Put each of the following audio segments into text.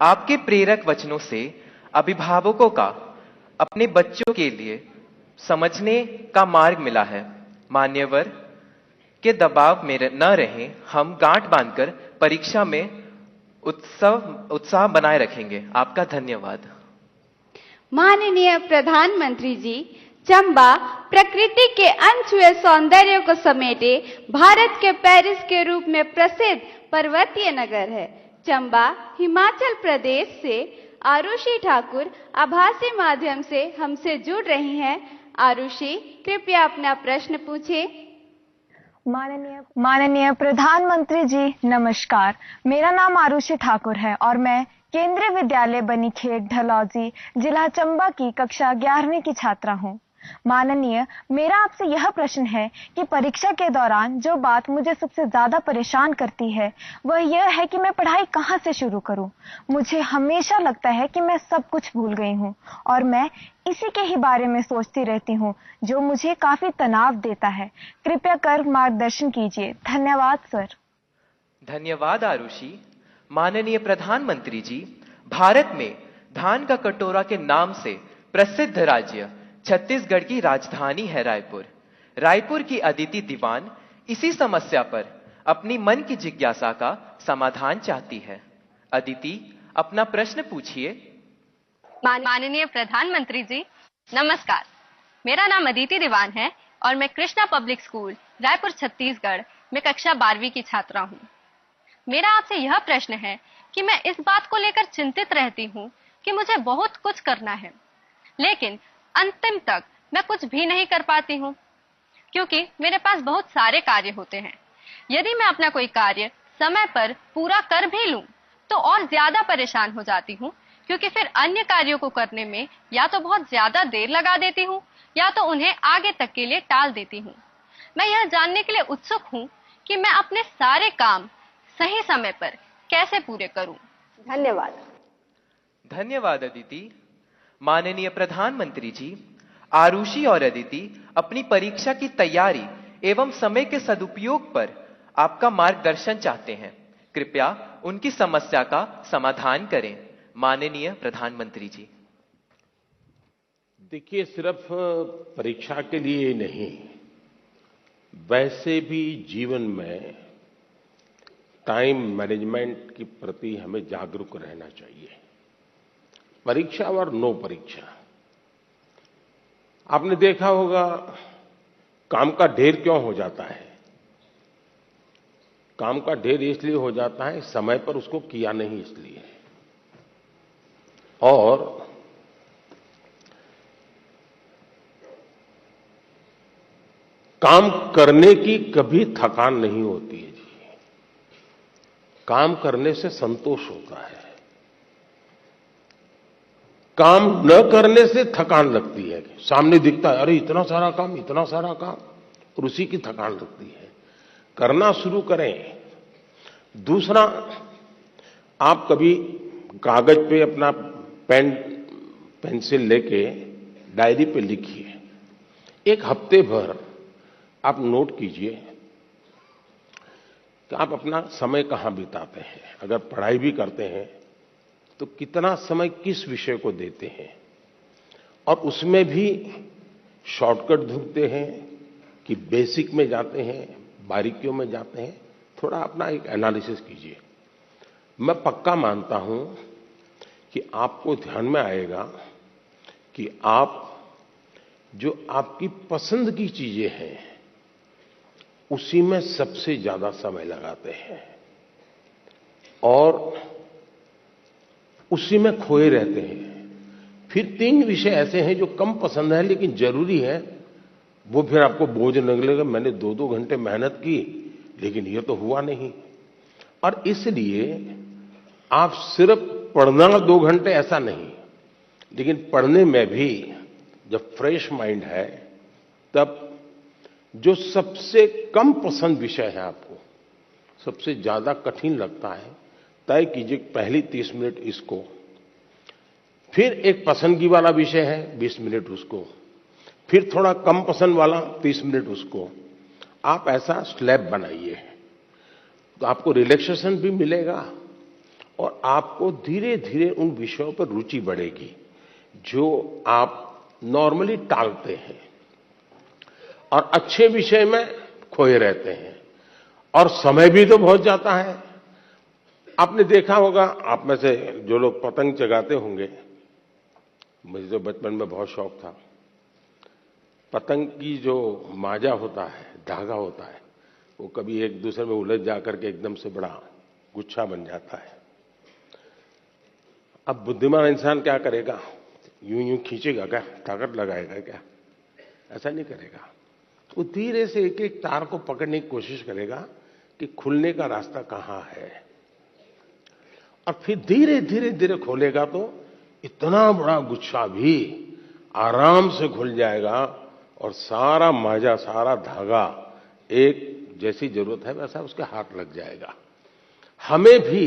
आपके प्रेरक वचनों से अभिभावकों का अपने बच्चों के लिए समझने का मार्ग मिला है। मान्यवर के दबाव में न रहें, हम गांठ बांधकर परीक्षा में उत्साह बनाए रखेंगे। आपका धन्यवाद। माननीय प्रधानमंत्री जी, चंबा प्रकृति के अनछुए सौंदर्य को समेटे भारत के पेरिस के रूप में प्रसिद्ध पर्वतीय नगर है। चंबा हिमाचल प्रदेश से आरुषि ठाकुर आभासी माध्यम से हमसे जुड़ रही हैं। आरुषि, कृपया अपना प्रश्न पूछे। माननीय प्रधानमंत्री जी, नमस्कार। मेरा नाम आरुषि ठाकुर है और मैं केंद्रीय विद्यालय बनीखेत ढलौजी, जिला चंबा की कक्षा 11वीं की छात्रा हूँ। माननीय, मेरा आपसे यह प्रश्न है कि परीक्षा के दौरान जो बात मुझे सबसे ज्यादा परेशान करती है वह यह है कि मैं पढ़ाई कहाँ से शुरू करूं। मुझे हमेशा लगता है कि मैं सब कुछ भूल गई हूं और मैं इसी के ही बारे में सोचती रहती हूं, जो मुझे काफी तनाव देता है। कृपया कर मार्गदर्शन कीजिए। धन्यवाद सर। धन्यवाद आरुषि। माननीय प्रधानमंत्री जी, भारत में धान का कटोरा के नाम से प्रसिद्ध राज्य छत्तीसगढ़ की राजधानी है रायपुर। रायपुर की अदिति दीवान इसी समस्या पर अपनी मन की जिज्ञासा का समाधान चाहती है। अदिति, अपना प्रश्न पूछिए। माननीय प्रधानमंत्री जी, नमस्कार। मेरा नाम अदिति दीवान है और मैं कृष्णा पब्लिक स्कूल रायपुर छत्तीसगढ़ में कक्षा 12वीं की छात्रा हूँ। मेरा आपसे यह प्रश्न है कि मैं इस बात को लेकर चिंतित रहती हूँ कि मुझे बहुत कुछ करना है, लेकिन अंतिम तक मैं कुछ भी नहीं कर पाती हूँ, क्योंकि मेरे पास बहुत सारे कार्य होते हैं। यदि मैं अपना कोई कार्य समय पर पूरा कर भी लूं, तो और ज्यादा परेशान हो जाती हूँ, क्योंकि फिर अन्य कार्यों को करने में या तो बहुत ज्यादा देर लगा देती हूँ या तो उन्हें आगे तक के लिए टाल देती हूँ। मैं यह जानने के लिए उत्सुक हूँ कि मैं अपने सारे काम सही समय पर कैसे पूरे करूं। धन्यवाद। धन्यवाद अदिति। माननीय प्रधानमंत्री जी, आरुषि और अदिति अपनी परीक्षा की तैयारी एवं समय के सदुपयोग पर आपका मार्गदर्शन चाहते हैं। कृपया उनकी समस्या का समाधान करें। माननीय प्रधानमंत्री जी। देखिए, सिर्फ परीक्षा के लिए ही नहीं, वैसे भी जीवन में टाइम मैनेजमेंट के प्रति हमें जागरूक रहना चाहिए। परीक्षा और नो परीक्षा, आपने देखा होगा काम का ढेर क्यों हो जाता है। काम का ढेर इसलिए हो जाता है समय पर उसको किया नहीं इसलिए। और काम करने की कभी थकान नहीं होती है जी। काम करने से संतोष होता है। काम न करने से थकान लगती है। सामने दिखता है, अरे इतना सारा काम, इतना सारा काम, और उसी की थकान लगती है। करना शुरू करें। दूसरा, आप कभी कागज पे अपना पेन पेंसिल लेके डायरी पे लिखिए। एक हफ्ते भर आप नोट कीजिए कि आप अपना समय कहां बिताते हैं। अगर पढ़ाई भी करते हैं तो कितना समय किस विषय को देते हैं, और उसमें भी शॉर्टकट ढूंढते हैं कि बेसिक में जाते हैं, बारीकियों में जाते हैं। थोड़ा अपना एक एनालिसिस कीजिए। मैं पक्का मानता हूं कि आपको ध्यान में आएगा कि आप जो आपकी पसंद की चीजें हैं उसी में सबसे ज्यादा समय लगाते हैं और उसी में खोए रहते हैं। फिर 3 विषय ऐसे हैं जो कम पसंद है लेकिन जरूरी है, वो फिर आपको बोझ लगेगा। मैंने 2-2 घंटे मेहनत की लेकिन ये तो हुआ नहीं। और इसलिए आप सिर्फ पढ़ना 2 घंटे ऐसा नहीं, लेकिन पढ़ने में भी जब फ्रेश माइंड है तब जो सबसे कम पसंद विषय है, आपको सबसे ज्यादा कठिन लगता है, तय कीजिए पहली 30 मिनट इसको, फिर एक पसंदगी वाला विषय है 20 मिनट उसको, फिर थोड़ा कम पसंद वाला 30 मिनट उसको। आप ऐसा स्लैब बनाइए तो आपको रिलैक्सेशन भी मिलेगा और आपको धीरे धीरे उन विषयों पर रुचि बढ़ेगी जो आप नॉर्मली टालते हैं और अच्छे विषय में खोए रहते हैं, और समय भी तो बहुत जाता है। आपने देखा होगा, आप में से जो लोग पतंग चगाते होंगे, मुझे तो बचपन में बहुत शौक था। पतंग की जो माजा होता है, धागा होता है, वो कभी एक दूसरे में उलझ जाकर के एकदम से बड़ा गुच्छा बन जाता है। अब बुद्धिमान इंसान क्या करेगा? यूं यूं खींचेगा क्या? ताकत लगाएगा क्या? ऐसा नहीं करेगा। वो धीरे से एक एक तार को पकड़ने की कोशिश करेगा कि खुलने का रास्ता कहां है, और फिर धीरे धीरे धीरे खोलेगा तो इतना बड़ा गुच्छा भी आराम से खुल जाएगा और सारा माजा, सारा धागा एक जैसी जरूरत है वैसा उसके हाथ लग जाएगा। हमें भी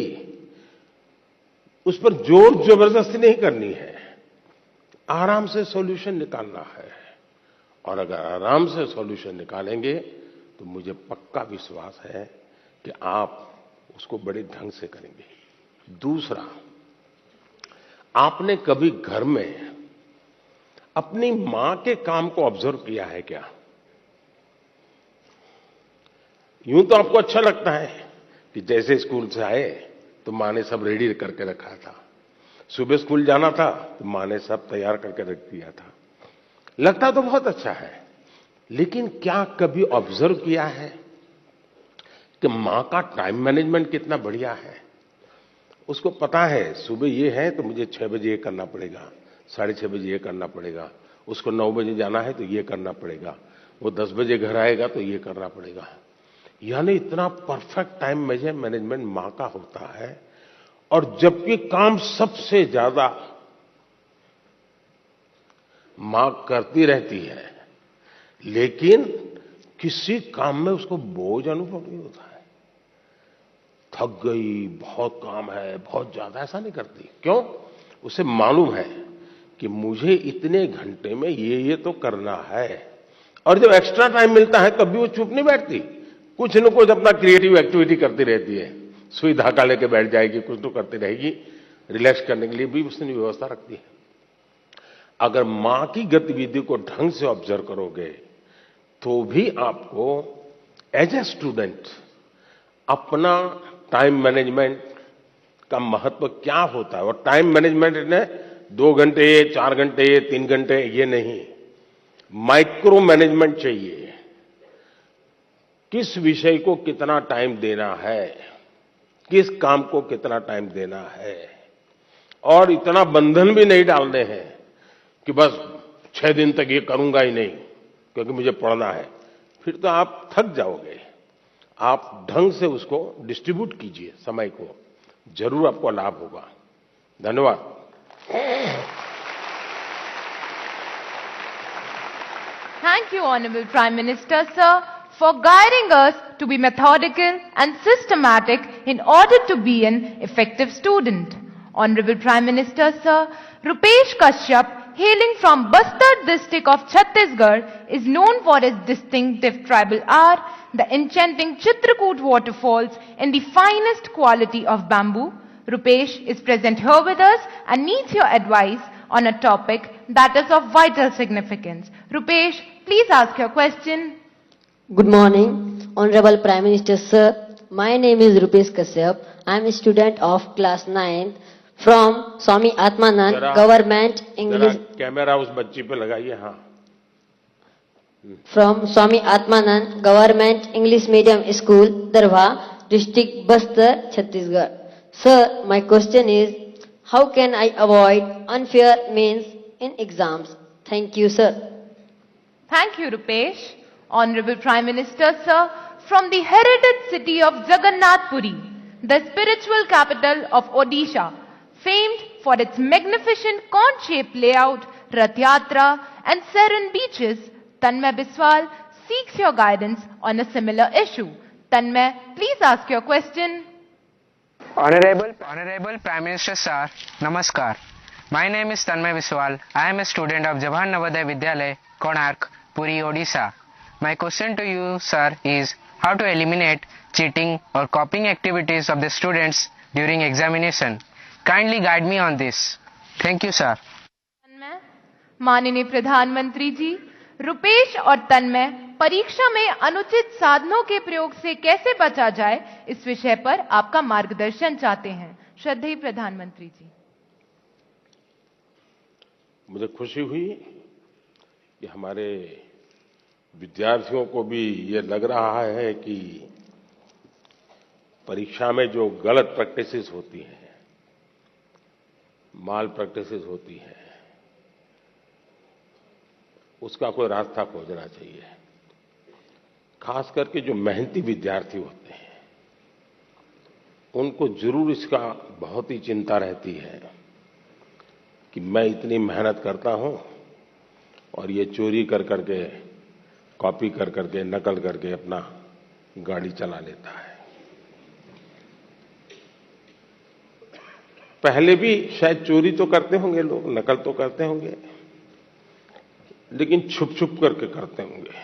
उस पर जोर जबरदस्ती नहीं करनी है, आराम से सॉल्यूशन निकालना है। और अगर आराम से सॉल्यूशन निकालेंगे तो मुझे पक्का विश्वास है कि आप उसको बड़े ढंग से करेंगे। दूसरा, आपने कभी घर में अपनी मां के काम को ऑब्जर्व किया है क्या? यूं तो आपको अच्छा लगता है कि जैसे स्कूल से आए तो मां ने सब रेडी करके रखा था, सुबह स्कूल जाना था तो मां ने सब तैयार करके रख दिया था, लगता तो बहुत अच्छा है। लेकिन क्या कभी ऑब्जर्व किया है कि मां का टाइम मैनेजमेंट कितना बढ़िया है? उसको पता है सुबह ये है तो मुझे 6 बजे ये करना पड़ेगा, 6:30 बजे ये करना पड़ेगा, उसको 9 बजे जाना है तो ये करना पड़ेगा, वो 10 बजे घर आएगा तो ये करना पड़ेगा। यानी इतना परफेक्ट टाइम मैनेजमेंट मां का होता है। और जबकि काम सबसे ज्यादा मां करती रहती है, लेकिन किसी काम में उसको बोझ अनुभव नहीं होता है। थक गई, बहुत काम है, बहुत ज्यादा, ऐसा नहीं करती। क्यों? उसे मालूम है कि मुझे इतने घंटे में ये तो करना है। और जब एक्स्ट्रा टाइम मिलता है तब भी वो चुप नहीं बैठती, कुछ न कुछ अपना क्रिएटिव एक्टिविटी करती रहती है। सुई धागा लेके बैठ जाएगी, कुछ तो करती रहेगी, रिलैक्स करने के लिए भी उसने व्यवस्था रखती है। अगर मां की गतिविधि को ढंग से ऑब्जर्व करोगे तो भी आपको एज ए स्टूडेंट अपना टाइम मैनेजमेंट का महत्व क्या होता है, और टाइम मैनेजमेंट ने 2 घंटे, 4 घंटे, 3 घंटे ये नहीं, माइक्रो मैनेजमेंट चाहिए। किस विषय को कितना टाइम देना है, किस काम को कितना टाइम देना है, और इतना बंधन भी नहीं डालने हैं कि बस 6 दिन तक ये करूंगा ही नहीं क्योंकि मुझे पढ़ना है। फिर तो आप थक जाओगे। आप ढंग से उसको डिस्ट्रीब्यूट कीजिए समय को, जरूर आपको लाभ होगा। धन्यवाद। Thank you, Honorable Prime Minister, sir, for guiding us to be methodical and systematic in order to be an effective student. Honorable Prime Minister, sir, Rupesh Kashyap, hailing from Bastar district of Chhattisgarh, is known for his distinctive tribal art, the enchanting Chitrakoot waterfalls, and the finest quality of bamboo. Rupesh is present here with us and needs your advice on a topic that is of vital significance. Rupesh, please ask your question. Good morning, Honorable Prime Minister, sir. My name is Rupesh Kashyap. I am a student of class 9 from Swami Atmanand Government English. Camera उस बच्ची पे लगाइए। हाँ, From Swami Atmanand Government English Medium School, Darwa, District Bastar, Chhattisgarh. Sir, my question is, how can I avoid unfair means in exams? Thank you, sir. Thank you, Rupesh. Honorable Prime Minister, sir, from the heritage city of Jagannath Puri, the spiritual capital of Odisha, famed for its magnificent cone-shaped layout, Rath Yatra, and serene beaches, Tanmay Biswal seeks your guidance on a similar issue. Tanmay, please ask your question. Honorable Prime Minister, sir, Namaskar. My name is Tanmay Biswal. I am a student of Jawahar Navodaya Vidyalaya, Konark, Puri, Odisha. My question to you, sir, is how to eliminate cheating or copying activities of the students during examination. Kindly guide me on this. Thank you, sir. माननीय प्रधानमंत्री जी, रुपेश और तन्मय परीक्षा में अनुचित साधनों के प्रयोग से कैसे बचा जाए, इस विषय पर आपका मार्गदर्शन चाहते हैं। श्रद्धेय प्रधानमंत्री जी। मुझे खुशी हुई कि हमारे विद्यार्थियों को भी ये लग रहा है कि परीक्षा में जो गलत प्रैक्टिसेस होती हैं, माल प्रैक्टिसेस होती हैं, उसका कोई रास्ता खोजना चाहिए। खास करके जो मेहनती विद्यार्थी होते हैं, उनको जरूर इसका बहुत ही चिंता रहती है कि मैं इतनी मेहनत करता हूं और ये चोरी कर करके, कॉपी कर करके, नकल करके अपना गाड़ी चला लेता है। पहले भी शायद चोरी तो करते होंगे लोग, नकल तो करते होंगे, लेकिन छुप छुप करके करते होंगे।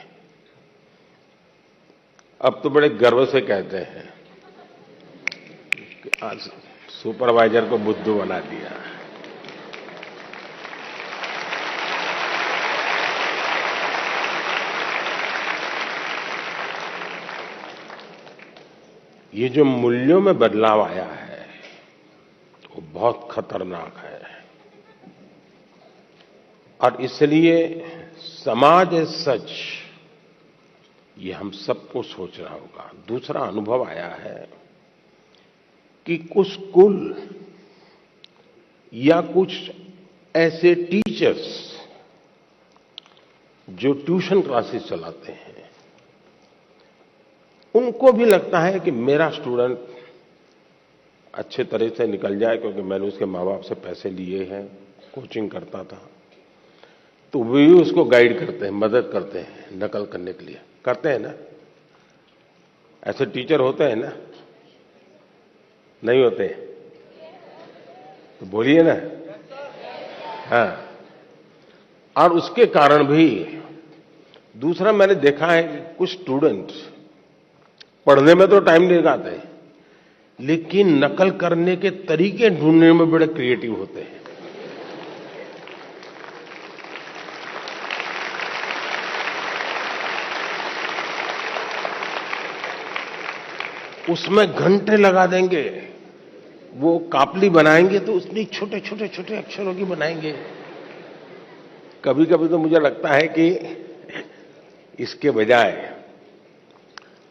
अब तो बड़े गर्व से कहते हैं कि आज सुपरवाइजर को बुद्धू बना दिया। ये जो मूल्यों में बदलाव आया है वो बहुत खतरनाक है, और इसलिए समाज एज सच ये हम सबको सोचना होगा। दूसरा अनुभव आया है कि कुछ स्कूल या कुछ ऐसे टीचर्स जो ट्यूशन क्लासेस चलाते हैं, उनको भी लगता है कि मेरा स्टूडेंट अच्छे तरह से निकल जाए, क्योंकि मैंने उसके माँ बाप से पैसे लिए हैं, कोचिंग करता था, तो वे भी उसको गाइड करते हैं, मदद करते हैं नकल करने के लिए। करते हैं ना? ऐसे टीचर होते हैं ना? नहीं होते? तो बोलिए ना। हाँ। और उसके कारण भी दूसरा मैंने देखा है कि कुछ स्टूडेंट पढ़ने में तो टाइम नहीं लगाते, लेकिन नकल करने के तरीके ढूंढने में बड़े क्रिएटिव होते हैं। उसमें घंटे लगा देंगे, वो कापली बनाएंगे तो उसमें छोटे छोटे छोटे अक्षरों की बनाएंगे। कभी कभी तो मुझे लगता है कि इसके बजाय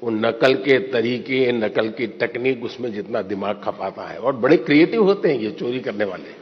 वो नकल के तरीके, नकल की टेक्निक, उसमें जितना दिमाग खपाता है, और बड़े क्रिएटिव होते हैं ये चोरी करने वाले।